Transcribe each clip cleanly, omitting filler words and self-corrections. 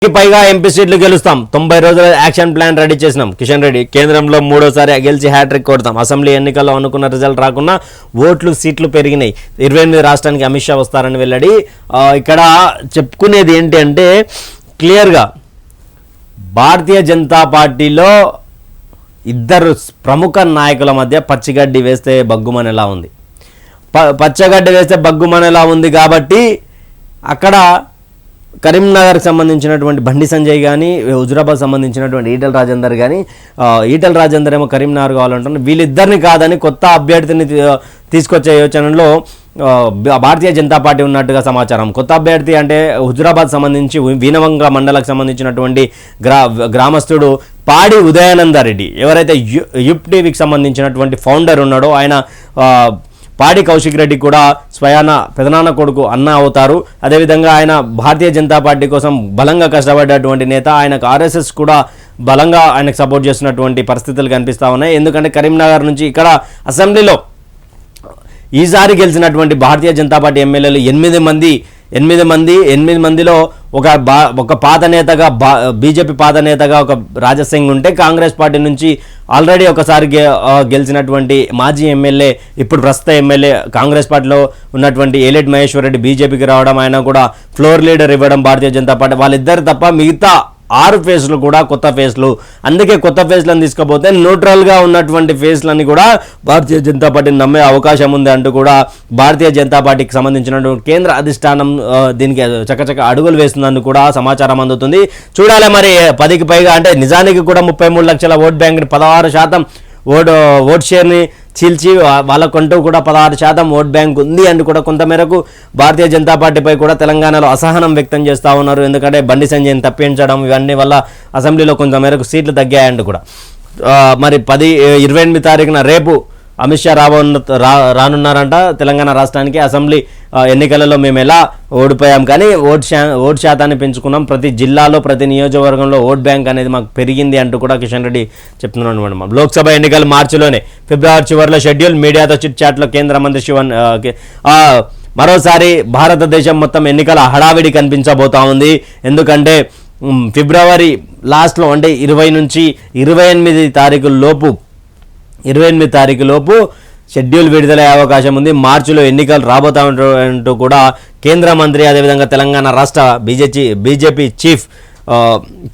పైగా ఎంపీ సీట్లు గెలుస్తాం 90 రోజుల యాక్షన్ ప్లాన్ రెడీ చేసినాం కిషన్ రెడ్డి కేంద్రంలో మూడోసారి గెలిచి హ్యాట్రిక్ కొడతాం అసెంబ్లీ ఎన్నికల్లో అనుకున్న రిజల్ట్ రాకున్నా ఓట్లు సీట్లు పెరిగినాయి 28 రాష్ట్రానికి అమిత్ షా వస్తారని వెల్లడి ఇక్కడ చెప్పుకునేది ఏంటి అంటే క్లియర్గా భారతీయ జనతా పార్టీలో ఇద్దరు ప్రముఖ నాయకుల మధ్య పచ్చిగడ్డి వేస్తే బగ్గుమనేలా ఉంది పచ్చగడ్డి వేస్తే బగ్గుమనేలా ఉంది కాబట్టి అక్కడ కరీంనగర్కి సంబంధించినటువంటి బండి సంజయ్ కానీ హుజురాబాద్ సంబంధించినటువంటి ఈటెల రాజేందర్ కానీ ఈటెల రాజేందర్ ఏమో కరీంనగర్ కావాలంటున్నారు వీళ్ళిద్దరిని కాదని కొత్త అభ్యర్థిని తీసుకొచ్చే యోచనలో భారతీయ జనతా పార్టీ ఉన్నట్టుగా సమాచారం కొత్త అభ్యర్థి అంటే హుజురాబాద్ సంబంధించి వీనవంగ మండలకు సంబంధించినటువంటి గ్రామస్తుడు పాడి ఉదయానందరెడ్డి ఎవరైతే యుప్ టీవీకి సంబంధించినటువంటి ఫౌండర్ ఉన్నాడో ఆయన పాడి కౌశిక్ రెడ్డి కూడా స్వయాన పెదనాన్న కొడుకు అన్న అవుతారు అదేవిధంగా ఆయన భారతీయ జనతా పార్టీ కోసం బలంగా కష్టపడ్డటువంటి నేత ఆయనకు ఆర్ఎస్ఎస్ కూడా బలంగా ఆయనకు సపోర్ట్ చేస్తున్నటువంటి పరిస్థితులు కనిపిస్తూ ఉన్నాయి ఎందుకంటే కరీంనగర్ నుంచి ఇక్కడ అసెంబ్లీలో ఈసారి గెలిచినటువంటి భారతీయ జనతా పార్టీ ఎమ్మెల్యేలు 8 మందిలో ఒక పాత నేతగా బీజేపీ పాత నేతగా ఒక రాజసింగ్ ఉంటే కాంగ్రెస్ పార్టీ నుంచి ఆల్రెడీ ఒకసారి గెలిచినటువంటి మాజీ ఎమ్మెల్యే ఇప్పుడు ప్రస్తుత ఎమ్మెల్యే కాంగ్రెస్ పార్టీలో ఉన్నటువంటి ఏలేటి మహేశ్వర్ రెడ్డి బీజేపీకి రావడం ఆయన కూడా ఫ్లోర్ లీడర్ ఇవ్వడం భారతీయ జనతా పార్టీ వాళ్ళిద్దరు తప్ప మిగతా 6 ఫేస్లు కూడా కొత్త ఫేస్లు అందుకే కొత్త ఫేస్లను తీసుకపోతే న్యూట్రల్గా ఉన్నటువంటి ఫేస్లని కూడా భారతీయ జనతా పార్టీని నమ్మే అవకాశం ఉంది అంటూ కూడా భారతీయ జనతా పార్టీకి సంబంధించినటువంటి కేంద్ర అధిష్టానం దీనికి చకచక అడుగులు వేస్తుందని కూడా సమాచారం అందుతుంది చూడాలి మరి 10కి పైగా అంటే నిజానికి కూడా 33 లక్షల ఓట్ బ్యాంక్ని 16% ఓట్ షేర్ని చీల్చి వాళ్ళకంటూ కూడా 16% ఓట్ బ్యాంక్ ఉంది అని కూడా కొంతమేరకు భారతీయ జనతా పార్టీపై కూడా తెలంగాణలో అసహనం వ్యక్తం చేస్తూ ఉన్నారు ఎందుకంటే బండి సంజయ్ని తప్పించడం ఇవన్నీ వల్ల అసెంబ్లీలో కొంతమేరకు సీట్లు తగ్గాయంటూ కూడా మరి 28 తారీఖున రేపు అమిత్ షా రానున్నారంట తెలంగాణ రాష్ట్రానికి అసెంబ్లీ ఎన్నికలలో మేము ఎలా ఓడిపోయాం కానీ ఓట్ శాతాన్ని పెంచుకున్నాం ప్రతి జిల్లాలో ప్రతి నియోజకవర్గంలో ఓట్ బ్యాంక్ అనేది మాకు పెరిగింది అంటూ కూడా కిషన్ రెడ్డి చెప్తున్నాను అనమాట లోక్సభ ఎన్నికలు మార్చిలోనే ఫిబ్రవరి చివరిలో షెడ్యూల్ మీడియాతో చిట్ చాట్లో కేంద్ర మంత్రి శివన్ మరోసారి భారతదేశం మొత్తం ఎన్నికల హడావిడి కనిపించబోతా ఉంది ఎందుకంటే ఫిబ్రవరి లాస్ట్లో అంటే 20 నుంచి 28 తారీఖు లోపు షెడ్యూల్ విడుదలయ్యే అవకాశం ఉంది మార్చిలో ఎన్నికలు రాబోతా అంటూ కూడా కేంద్ర మంత్రి అదేవిధంగా తెలంగాణ రాష్ట్ర బీజేపీ చీఫ్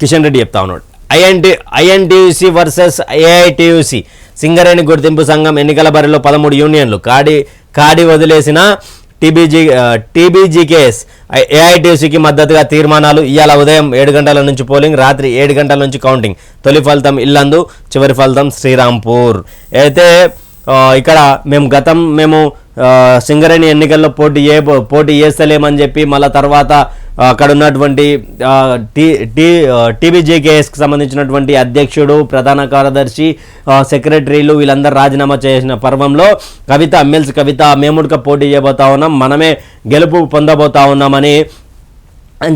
కిషన్ రెడ్డి చెప్తా ఉన్నాడు ఐఎన్టీయూసీ వర్సెస్ ఏఐటీయూసీ సింగరేణి గుర్తింపు సంఘం ఎన్నికల బరిలో 13 యూనియన్లు కాడి వదిలేసిన టీబీజీకేఎస్ ఏఐటీయూసీకి మద్దతుగా తీర్మానాలు ఇవాళ ఉదయం 7 గంటల నుంచి పోలింగ్ రాత్రి 7 గంటల నుంచి కౌంటింగ్ తొలి ఫలితం ఇల్లందు చివరి ఫలితం శ్రీరాంపూర్ అయితే ఇక్కడ మేము సింగరేణి ఎన్నికల్లో పోటీ చేస్తలేమని చెప్పి మళ్ళీ తర్వాత అక్కడ ఉన్నటువంటి టీబీజేకేఎస్కి సంబంధించినటువంటి అధ్యక్షుడు ప్రధాన కార్యదర్శి సెక్రటరీలు వీళ్ళందరూ రాజీనామా చేసిన పర్వంలో ఎమ్మెల్సీ కవిత మేముడిగా పోటీ చేయబోతా ఉన్నాం మనమే గెలుపు పొందబోతా ఉన్నామని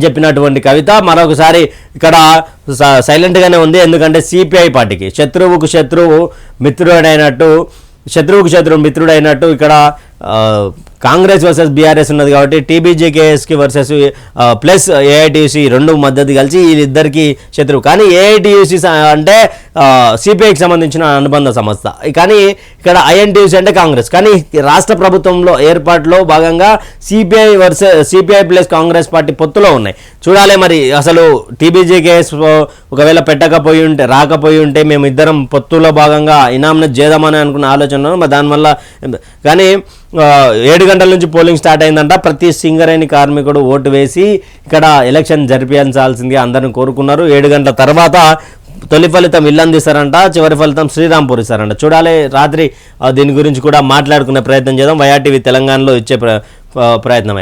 చెప్పినటువంటి కవిత మరొకసారి ఇక్కడ సైలెంట్గానే ఉంది ఎందుకంటే సిపిఐ పార్టీకి శత్రువుకు మిత్రుడైనట్టు ఇక్కడ కాంగ్రెస్ వర్సెస్ బీఆర్ఎస్ ఉన్నది కాబట్టి టీబీజేకేఎస్కి వర్సెస్ ప్లస్ ఏఐటీయూసీ రెండు మద్దతు కలిసి వీళ్ళిద్దరికీ శత్రువు కానీ ఏఐటీయూసీ అంటే సిపిఐకి సంబంధించిన అనుబంధ సంస్థ కానీ ఇక్కడ ఐఎన్టీయూసీ అంటే కాంగ్రెస్ కానీ రాష్ట్ర ప్రభుత్వంలో ఏర్పాటులో భాగంగా సిపిఐ ప్లస్ కాంగ్రెస్ పార్టీ పొత్తులో ఉన్నాయి చూడాలి మరి అసలు టీబీజేకేఎస్ ఒకవేళ రాకపోయి ఉంటే మేము ఇద్దరం పొత్తులో భాగంగా ఇనామినేట్ చేద్దామని అనుకున్న ఆలోచన దానివల్ల కానీ 7 గంటల నుంచి పోలింగ్ స్టార్ట్ అయిందంట ప్రతి సింగరేణి కార్మికుడు ఓటు వేసి ఇక్కడ ఎలక్షన్ జరిపించాల్సిందిగా అందరిని కోరుకున్నారు 7 గంటల తర్వాత తొలి ఫలితం ఇల్లందు ఇస్తారంట చివరి ఫలితం శ్రీరాంపూర్ ఇస్తారంట చూడాలి రాత్రి దీని గురించి కూడా మాట్లాడుకునే ప్రయత్నం చేద్దాం వైఆర్టీవీ తెలంగాణలో ఇచ్చే ప్రయత్నం అయితే